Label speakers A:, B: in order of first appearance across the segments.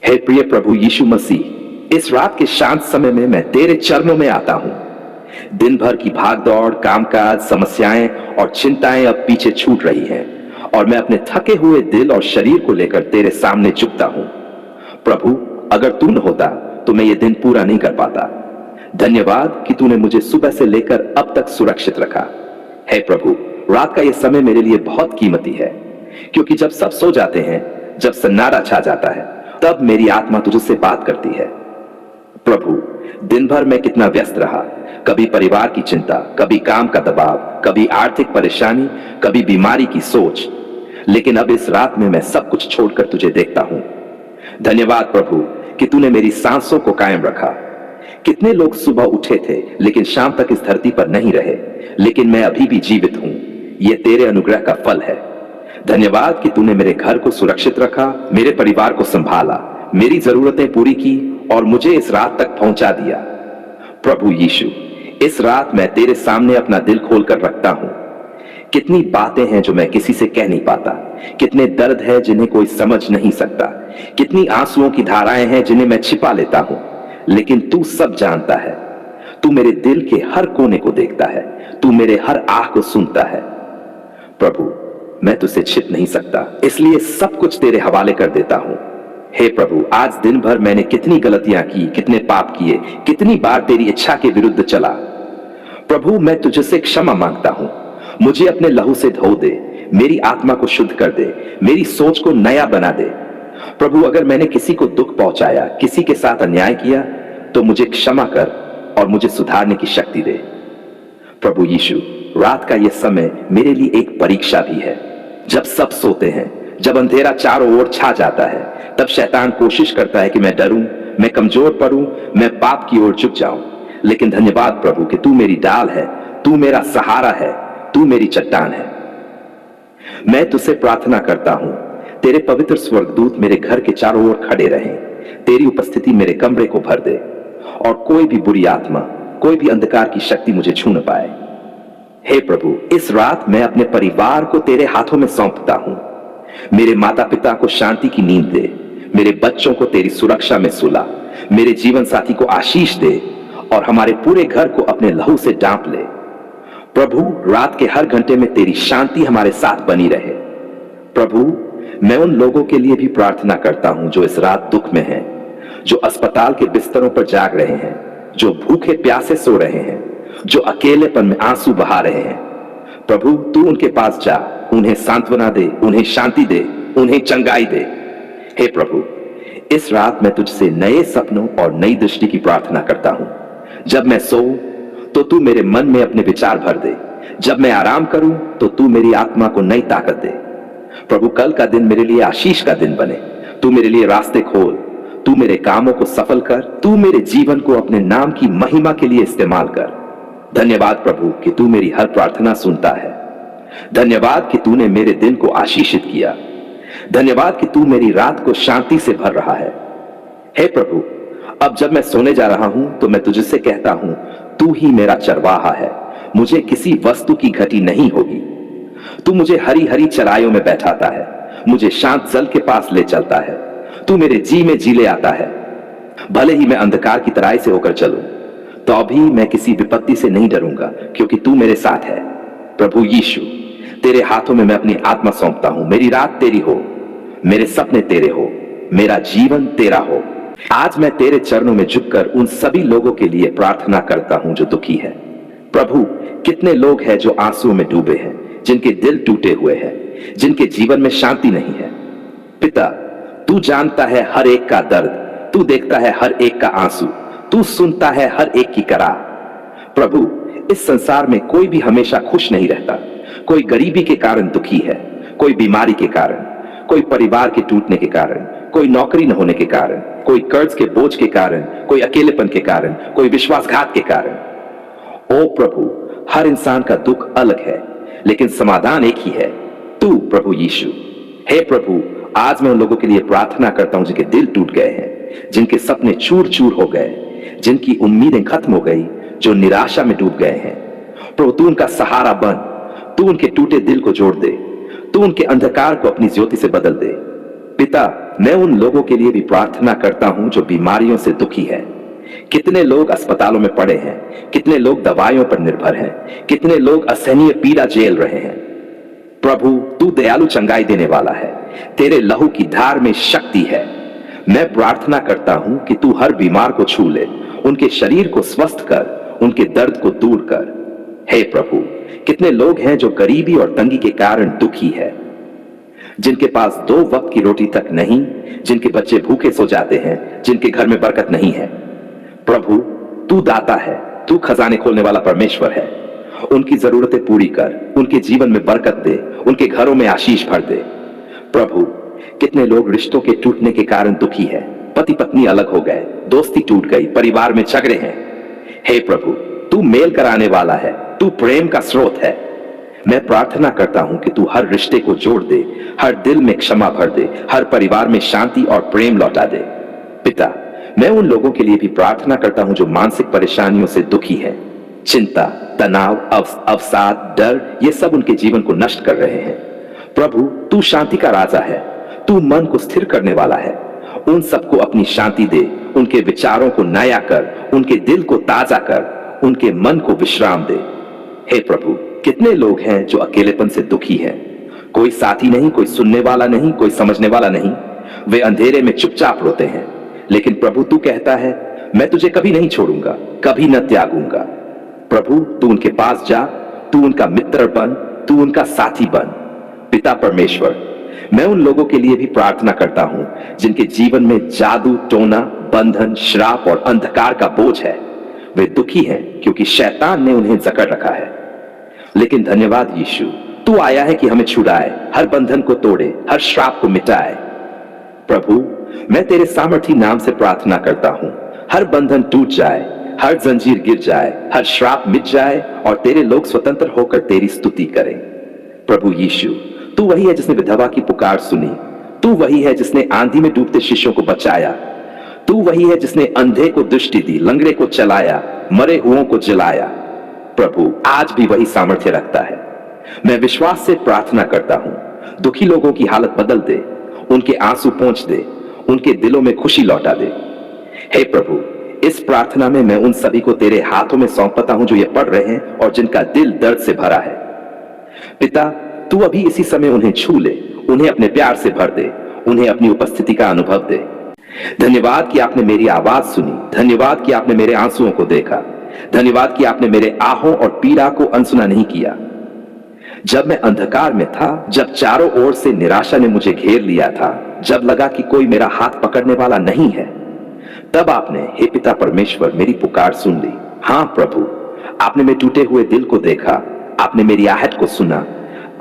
A: हे प्रिय प्रभु यीशु मसीह, इस रात के शांत समय में मैं तेरे चरणों में आता हूं। दिन भर की भागदौड़, कामकाज, समस्याएं और चिंताएं अब पीछे छूट रही हैं और मैं अपने थके हुए दिल और शरीर को लेकर तेरे सामने झुकता हूं। प्रभु, अगर तू न होता तो मैं ये दिन पूरा नहीं कर पाता। धन्यवाद कि तूने मुझे सुबह से लेकर अब तक सुरक्षित रखा। हे प्रभु, रात का यह समय मेरे लिए बहुत कीमती है, क्योंकि जब सब सो जाते हैं, जब सन्नाटा छा जाता है, तब मेरी आत्मा तुझसे बात करती है। प्रभु, दिन भर मैं कितना व्यस्त रहा, कभी परिवार की चिंता, कभी काम का दबाव, कभी आर्थिक परेशानी, कभी बीमारी की सोच, लेकिन अब इस रात में मैं सब कुछ छोड़कर तुझे देखता हूं। धन्यवाद प्रभु कि तूने मेरी सांसों को कायम रखा। कितने लोग सुबह उठे थे लेकिन शाम तक इस धरती पर नहीं रहे, लेकिन मैं अभी भी जीवित हूं। यह तेरे अनुग्रह का फल है। धन्यवाद कि तूने मेरे घर को सुरक्षित रखा, मेरे परिवार को संभाला, मेरी जरूरतें पूरी की और मुझे इस रात तक पहुंचा दिया। प्रभु यीशु, इस रात मैं तेरे सामने अपना दिल खोलकर रखता हूं। कितनी बातें हैं जो मैं किसी से कह नहीं पाता, कितने दर्द है जिन्हें कोई समझ नहीं सकता, कितनी आंसुओं की धाराएं हैं जिन्हें मैं छिपा लेता हूं, लेकिन तू सब जानता है। तू मेरे दिल के हर कोने को देखता है, तू मेरे हर आह को सुनता है। प्रभु, मैं तुझसे छिप नहीं सकता, इसलिए सब कुछ तेरे हवाले कर देता हूं। हे प्रभु, आज दिन भर मैंने कितनी गलतियां की, कितने पाप किए, कितनी बार तेरी इच्छा के विरुद्ध चला। प्रभु, मैं तुझसे क्षमा मांगता हूं। मुझे अपने लहू से धो दे, मेरी आत्मा को शुद्ध कर दे, मेरी सोच को नया बना दे। प्रभु, अगर मैंने किसी को दुख पहुंचाया, किसी के साथ अन्याय किया, तो मुझे क्षमा कर और मुझे सुधारने की शक्ति दे। प्रभु यीशु, रात का यह समय मेरे लिए एक परीक्षा भी है। जब सब सोते हैं, जब अंधेरा चारों ओर छा जाता है, तब शैतान कोशिश करता है कि मैं डरूं, मैं कमजोर पड़ूं, मैं पाप की ओर झुक जाऊं। लेकिन धन्यवाद प्रभु कि तू मेरी ढाल है, तू मेरा सहारा है, तू मेरी चट्टान है। मैं तुझसे प्रार्थना करता हूं, तेरे पवित्र स्वर्गदूत मेरे घर के चारों ओर खड़े रहें, तेरी उपस्थिति मेरे कमरे को भर दे और कोई भी बुरी आत्मा, कोई भी अंधकार की शक्ति मुझे छू न पाए। हे प्रभु, इस रात मैं अपने परिवार को तेरे हाथों में सौंपता हूं। मेरे माता पिता को शांति की नींद दे, मेरे बच्चों को तेरी सुरक्षा में सुला, मेरे जीवन साथी को आशीष दे और हमारे पूरे घर को अपने लहू से ढांप ले। प्रभु, रात के हर घंटे में तेरी शांति हमारे साथ बनी रहे। प्रभु, मैं उन लोगों के लिए भी प्रार्थना करता हूं जो इस रात दुख में हैं, जो अस्पताल के बिस्तरों पर जाग रहे हैं, जो भूखे प्यासे सो रहे हैं, जो अकेलेपन में आंसू बहा रहे हैं। प्रभु, तू उनके पास जा, उन्हें सांत्वना दे, उन्हें शांति दे, उन्हें चंगाई दे। हे प्रभु, इस रात मैं तुझसे नए सपनों और नई दृष्टि की प्रार्थना करता हूं। जब मैं सोऊं तो तू मेरे मन में अपने विचार भर दे, जब मैं आराम करूं तो तू मेरी आत्मा को नई ताकत दे। प्रभु, कल का दिन मेरे लिए आशीष का दिन बने। तू मेरे लिए रास्ते खोल, तू मेरे कामों को सफल कर, तू मेरे जीवन को अपने नाम की महिमा के लिए इस्तेमाल कर। धन्यवाद प्रभु कि तू मेरी हर प्रार्थना सुनता है। धन्यवाद कि तूने मेरे दिन को आशीषित किया। धन्यवाद कि तू मेरी रात को शांति से भर रहा है। हे प्रभु, अब जब मैं सोने जा रहा हूं तो मैं तुझसे कहता हूं, तू ही मेरा चरवाहा है, मुझे किसी वस्तु की घटी नहीं होगी। तू मुझे हरी हरी चराइयों में बैठाता है, मुझे शांत जल के पास ले चलता है, तू मेरे जी में जी ले आता है। भले ही मैं अंधकार की तराई से होकर चलूं तो भी मैं किसी विपत्ति से नहीं डरूंगा, क्योंकि तू मेरे साथ है। प्रभु यीशु, तेरे हाथों में मैं अपनी आत्मा सौंपता हूं। मेरी रात तेरी हो, मेरे सपने तेरे हो, मेरा जीवन तेरा हो। आज मैं तेरे चरणों में झुककर उन सभी लोगों के लिए प्रार्थना करता हूं जो दुखी है। प्रभु, कितने लोग हैं जो आंसुओं में डूबे हैं, जिनके दिल टूटे हुए हैं, जिनके जीवन में शांति नहीं है। पिता, तू जानता है हर एक का दर्द, तू देखता है हर एक का आंसू, तू सुनता है हर एक की कराह। प्रभु, इस संसार में कोई भी हमेशा खुश नहीं रहता। कोई गरीबी के कारण दुखी है, कोई बीमारी के कारण, कोई परिवार के टूटने के कारण, कोई नौकरी न होने के कारण, कोई कर्ज के बोझ के कारण, कोई अकेलेपन के कारण, कोई विश्वासघात के कारण। ओ प्रभु, हर इंसान का दुख अलग है, लेकिन समाधान एक ही है, तू प्रभु यीशु। हे प्रभु, आज मैं उन लोगों के लिए प्रार्थना करता हूं जिनके दिल टूट गए हैं, जिनके सपने चूर चूर हो गए, जिनकी उम्मीदें खत्म हो गई, जो निराशा में डूब गए हैं। प्रभु, तू उनका सहारा बन, तू उनके टूटे दिल को जोड़ दे, तू उनके अंधकार को अपनी ज्योति से बदल दे। पिता, मैं उन लोगों के लिए भी प्रार्थना करता हूं जो बीमारियों से दुखी है। कितने लोग अस्पतालों में पड़े हैं, कितने लोग दवाइयों पर निर्भर हैं, कितने लोग असहनीय पीड़ा झेल रहे हैं। प्रभु, तू दयालु चंगाई देने वाला है, तेरे लहू की धार में शक्ति है। मैं प्रार्थना करता हूं कि तू हर बीमार को छू ले, उनके शरीर को स्वस्थ कर, उनके दर्द को दूर कर। हे प्रभु, कितने लोग हैं जो गरीबी और तंगी के कारण दुखी है, जिनके पास 2 वक्त की रोटी तक नहीं, जिनके बच्चे भूखे सो जाते हैं, जिनके घर में बरकत नहीं है। प्रभु, तू दाता है, तू खजाने खोलने वाला परमेश्वर है। उनकी जरूरतें पूरी कर, उनके जीवन में बरकत दे, उनके घरों में आशीष भर दे। प्रभु, कितने लोग रिश्तों के टूटने के कारण दुखी है, पति पत्नी अलग हो गए, दोस्ती टूट गई, परिवार में झगड़े हैं। हे प्रभु, तू मेल कराने वाला है, तू प्रेम का स्रोत है। मैं प्रार्थना करता हूं कि तू हर रिश्ते को जोड़ दे, हर दिल में क्षमा भर दे, हर परिवार में शांति और प्रेम लौटा दे। पिता, मैं उन लोगों के लिए भी प्रार्थना करता हूं जो मानसिक परेशानियों से दुखी हैं। चिंता, तनाव, अवसाद, डर, ये सब उनके जीवन को नष्ट कर रहे हैं। प्रभु, तू शांति का राजा है, तू मन को स्थिर करने वाला है। उन सबको अपनी शांति दे, उनके विचारों को नया कर, उनके दिल को ताजा कर, उनके मन को विश्राम दे। हे प्रभु, कितने लोग हैं जो अकेलेपन से दुखी हैं, कोई साथी नहीं, कोई सुनने वाला नहीं, कोई समझने वाला नहीं। वे अंधेरे में चुपचाप रोते हैं, लेकिन प्रभु तू कहता है, मैं तुझे कभी नहीं छोड़ूंगा, कभी न त्यागूंगा। प्रभु, तू उनके पास जा, तू उनका मित्र बन, तू उनका साथी बन। पिता परमेश्वर, मैं उन लोगों के लिए भी प्रार्थना करता हूं जिनके जीवन में जादू, टोना, बंधन, श्राप और अंधकार का बोझ है। वे दुखी हैं क्योंकि शैतान ने उन्हें जकड़ रखा है। लेकिन धन्यवाद यीशु, तू आया है कि हमें छुड़ाए, हर बंधन को तोड़े, हर श्राप को मिटाए। प्रभु, मैं तेरे सामर्थी नाम से प्रार्थना करता हूं, हर बंधन टूट जाए, हर जंजीर गिर जाए, हर श्राप मिट जाए और तेरे लोग स्वतंत्र होकर तेरी स्तुति करें। प्रभु यीशु, तू वही है जिसने विधवा की पुकार सुनी, तू वही है जिसने आंधी में डूबते शिष्यों को बचाया, तू वही है जिसने अंधे को दृष्टि दी, लंगड़े को चलाया, मरे हुओं को जलाया। प्रभु, आज भी वही सामर्थ्य रखता है। मैं विश्वास से प्रार्थना करता हूं, दुखी लोगों की हालत बदल दे, उनके आंसू पोंछ दे, उनके दिलों में खुशी लौटा दे। हे प्रभु, इस प्रार्थना में मैं उन सभी को तेरे हाथों में सौंपता हूं जो ये पढ़ रहे हैं और जिनका दिल दर्द से भरा है। पिता, तू अभी इसी समय उन्हें छू ले, उन्हें अपने प्यार से भर दे, उन्हें अपनी उपस्थिति का अनुभव दे। धन्यवाद कि आपने मेरी आवाज सुनी, धन्यवाद कि आपने मेरे आंसुओं को देखा, धन्यवाद कि आपने मेरे आहों और पीड़ा को अनसुना नहीं किया। जब मैं अंधकार में था, जब चारों ओर से निराशा ने मुझे घेर लिया था, जब लगा कि कोई मेरा हाथ पकड़ने वाला नहीं है, तब आपने, हे पिता परमेश्वर, मेरी पुकार सुन ली। हां प्रभु, आपने मेरे टूटे हुए दिल को देखा, आपने मेरी आहट को सुना,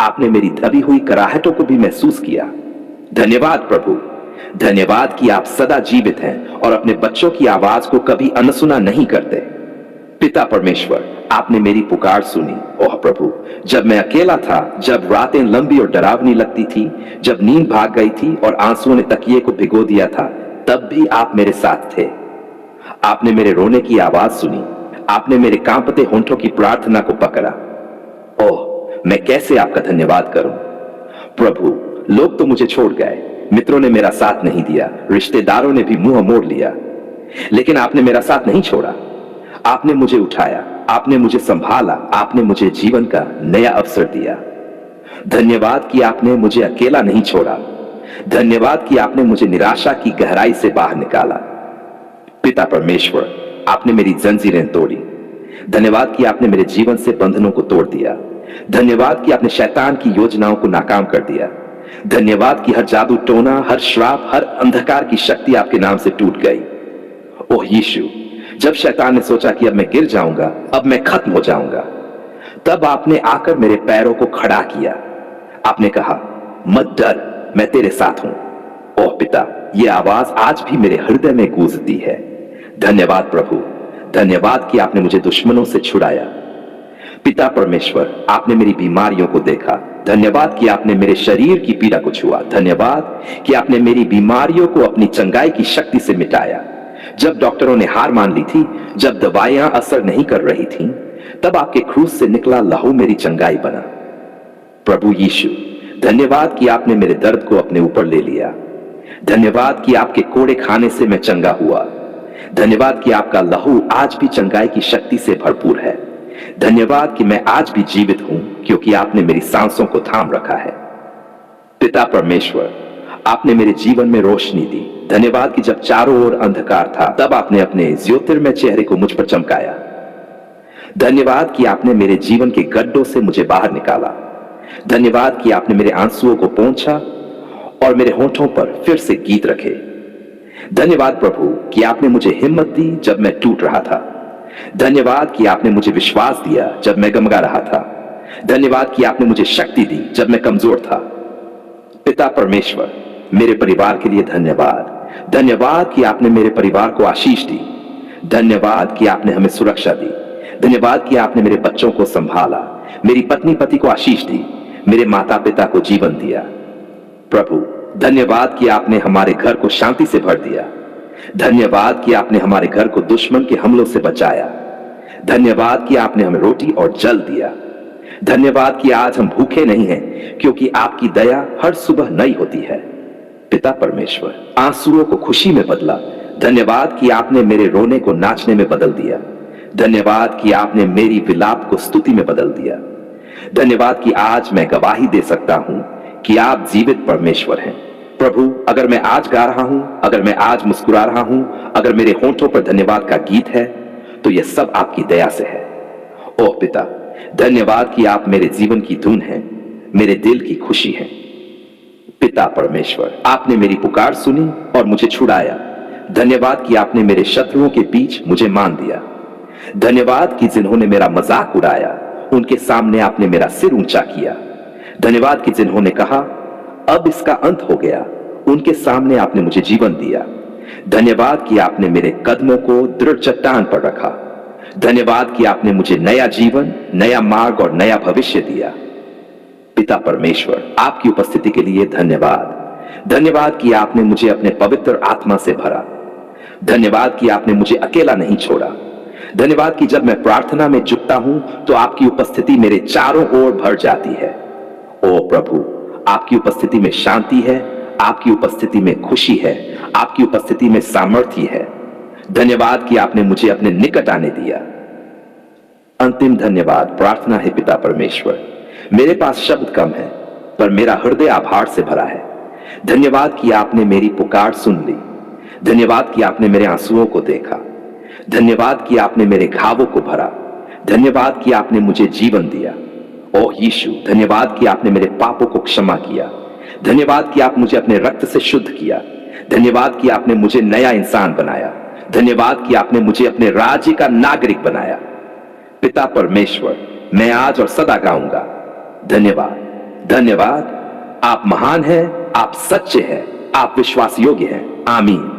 A: आपने मेरी दबी हुई कराहटों को भी महसूस किया। धन्यवाद प्रभु, धन्यवाद कि आप सदा जीवित हैं और अपने बच्चों की आवाज को कभी अनसुना नहीं करते। पिता परमेश्वर, आपने मेरी पुकार सुनी। ओह प्रभु, जब मैं अकेला था, जब रातें लंबी और डरावनी लगती थी, जब नींद भाग गई थी और आंसुओं ने तकिए को भिगो दिया था, तब भी आप मेरे साथ थे। आपने मेरे रोने की आवाज सुनी, आपने मेरे कांपते होंठों की प्रार्थना को पकड़ा। ओह, मैं कैसे आपका धन्यवाद करूं। प्रभु, लोग तो मुझे छोड़ गए, मित्रों ने मेरा साथ नहीं दिया, रिश्तेदारों ने भी मुंह मोड़ लिया, लेकिन आपने मेरा साथ नहीं छोड़ा। आपने मुझे उठाया, आपने मुझे संभाला, आपने मुझे जीवन का नया अवसर दिया। धन्यवाद कि आपने मुझे अकेला नहीं छोड़ा, धन्यवाद कि आपने मुझे निराशा की गहराई से बाहर निकाला। पिता परमेश्वर, आपने मेरी जंजीरें तोड़ी। धन्यवाद कि आपने मेरे जीवन से बंधनों को तोड़ दिया। धन्यवाद कि आपने शैतान की योजनाओं को नाकाम कर दिया। धन्यवाद कि हर जादू टोना, हर श्राप, हर अंधकार की शक्ति आपके नाम से टूट गई। ओह यीशु, जब शैतान ने सोचा कि अब मैं गिर जाऊंगा, अब मैं खत्म हो जाऊंगा, तब आपने आकर मेरे पैरों को खड़ा किया। आपने कहा, मत डर, मैं तेरे साथ हूं। ओह पिता, यह आवाज आज भी मेरे हृदय में गूंजती है। धन्यवाद प्रभु, धन्यवाद कि आपने मुझे दुश्मनों से छुड़ाया। पिता परमेश्वर, आपने मेरी बीमारियों को देखा। धन्यवाद कि आपने मेरे शरीर की पीड़ा को छुआ। धन्यवाद कि आपने मेरी बीमारियों को अपनी चंगाई की शक्ति से मिटाया। जब डॉक्टरों ने हार मान ली थी, जब दवाइयां असर नहीं कर रही थीं, तब आपके क्रूस से निकला लहू मेरी चंगाई बना। प्रभु यीशु, धन्यवाद कि आपने मेरे दर्द को अपने ऊपर ले लिया। धन्यवाद कि आपके कोड़े खाने से मैं चंगा हुआ। धन्यवाद कि आपका लहू आज भी चंगाई की शक्ति से भरपूर है। धन्यवाद कि मैं आज भी जीवित हूं क्योंकि आपने मेरी सांसों को थाम रखा है। पिता परमेश्वर, आपने मेरे जीवन में रोशनी दी। धन्यवाद कि जब चारों ओर अंधकार था तब आपने अपने ज्योतिर्मय चेहरे को मुझ पर चमकाया। धन्यवाद कि आपने मेरे जीवन के गड्ढों से मुझे बाहर निकाला। धन्यवाद कि आपने मेरे आंसुओं को पोंछा और मेरे होठों पर फिर से गीत रखे। धन्यवाद प्रभु कि आपने मुझे हिम्मत दी जब मैं टूट रहा था। धन्यवाद कि आपने मुझे विश्वास दिया जब मैं गमगा रहा था। धन्यवाद कि आपने मुझे शक्ति दी जब मैं कमजोर था। पिता परमेश्वर, मेरे परिवार के लिए धन्यवाद। धन्यवाद कि आपने मेरे परिवार को आशीष दी। धन्यवाद कि आपने हमें सुरक्षा दी। धन्यवाद कि आपने मेरे बच्चों को संभाला, मेरी पत्नी पति को आशीष दी, मेरे माता पिता को जीवन दिया। प्रभु, धन्यवाद कि आपने हमारे घर को शांति से भर दिया। धन्यवाद कि आपने हमारे घर को दुश्मन के हमलों से बचाया। धन्यवाद कि आपने हमें रोटी और जल दिया। धन्यवाद कि आज हम भूखे नहीं हैं क्योंकि आपकी दया हर सुबह नई होती है। पिता परमेश्वर, आंसुओं को खुशी में बदला। धन्यवाद कि आपने मेरे रोने को नाचने में बदल दिया। धन्यवाद कि आपने मेरी विलाप को स्तुति में बदल दिया। धन्यवाद कि आज मैं गवाही दे सकता हूं कि आप जीवित परमेश्वर हैं। प्रभु, अगर मैं आज गा रहा हूं, अगर मैं आज मुस्कुरा रहा हूं, अगर मेरे होंठों पर धन्यवाद का गीत है, तो यह सब आपकी दया से है। ओह पिता, धन्यवाद कि आप मेरे जीवन की धुन हैं, मेरे दिल की खुशी है। पिता परमेश्वर, आपने मेरी पुकार सुनी और मुझे छुड़ाया। धन्यवाद कि आपने मेरे शत्रुओं के बीच मुझे मान दिया। धन्यवाद कि जिन्होंने मेरा मजाक उड़ाया उनके सामने आपने मेरा सिर ऊंचा किया। धन्यवाद कि जिन्होंने कहा अब इसका अंत हो गया, उनके सामने आपने मुझे जीवन दिया। धन्यवाद कि आपने मेरे कदमों को दृढ़ चट्टान पर रखा। धन्यवाद कि आपने मुझे नया जीवन, नया मार्ग और नया भविष्य दिया। पिता परमेश्वर, आपकी उपस्थिति के लिए धन्यवाद। धन्यवाद कि आपने मुझे अपने पवित्र आत्मा से भरा। धन्यवाद कि आपने मुझे अकेला नहीं छोड़ा। धन्यवाद कि जब मैं प्रार्थना में झुकता हूं तो आपकी उपस्थिति मेरे चारों ओर भर जाती है। ओ प्रभु, आपकी उपस्थिति में शांति है, आपकी उपस्थिति में खुशी है, आपकी उपस्थिति में सामर्थ्य है। धन्यवाद कि आपने मुझे अपने निकट आने दिया। अंतिम धन्यवाद प्रार्थना है पिता परमेश्वर। मेरे पास शब्द कम है पर मेरा हृदय आभार से भरा है। धन्यवाद कि आपने मेरी पुकार सुन ली। धन्यवाद कि आपने मेरे आंसुओं को देखा। धन्यवाद कि आपने मेरे घावों को भरा। धन्यवाद कि आपने मुझे जीवन दिया। ओह यीशु, धन्यवाद कि आपने मेरे पापों को क्षमा किया। धन्यवाद कि आप मुझे अपने रक्त से शुद्ध किया। धन्यवाद कि आपने मुझे नया इंसान बनाया। धन्यवाद कि आपने मुझे अपने राज्य का नागरिक बनाया। पिता परमेश्वर, मैं आज और सदा गाऊंगा धन्यवाद, धन्यवाद। आप महान हैं, आप सच्चे हैं, आप विश्वास योग्य हैं। आमीन।